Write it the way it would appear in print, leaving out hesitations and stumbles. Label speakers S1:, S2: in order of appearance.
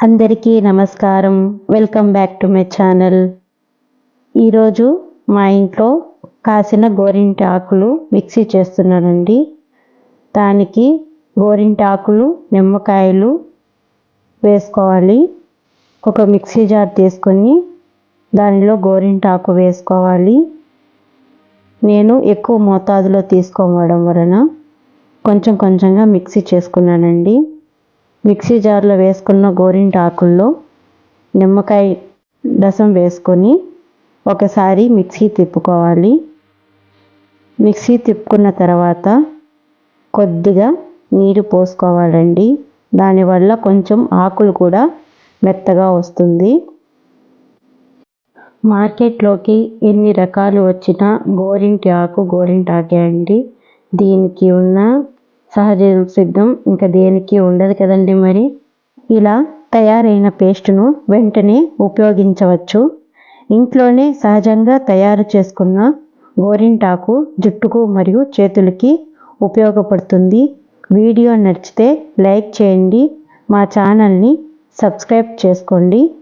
S1: అందరికీ నమస్కారం. Welcome back to my channel. ఈరోజు మా ఇంట్లో కాసిన గోరింట ఆకులు మిక్సీ చేస్తున్నానండి. దానికి గోరింట ఆకులు, నిమ్మకాయలు వేసుకోవాలి. ఒక మిక్సీ జార్ తీసుకొని దానిలో గోరింట ఆకు వేసుకోవాలి. నేను ఎక్కువ మోతాదులో తీసుకోవడం వలన కొంచెం కొంచెంగా మిక్సీ చేసుకున్నానండి. మిక్సీ జార్లో వేసుకున్న గోరింట ఆకుల్లో నిమ్మకాయ రసం వేసుకొని ఒకసారి మిక్సీ తిప్పుకోవాలి. మిక్సీ తిప్పుకున్న తర్వాత కొద్దిగా నీరు పోసుకోవాలండి. దానివల్ల కొంచెం ఆకులు కూడా మెత్తగా వస్తుంది. మార్కెట్లోకి ఎన్ని రకాలు వచ్చినా గోరింట ఆకే అండి. దీనికి ఉన్న సహజ సిద్ధం ఇంకా దేనికి ఉండదు కదండి. మరి ఇలా తయారైన పేస్టును వెంటనే ఉపయోగించవచ్చు. ఇంట్లోనే సహజంగా తయారు చేసుకున్న గోరింటాకు జుట్టుకు మరియు చేతులకి ఉపయోగపడుతుంది. వీడియో నచ్చితే లైక్ చేయండి. మా ఛానల్ని సబ్స్క్రైబ్ చేసుకోండి.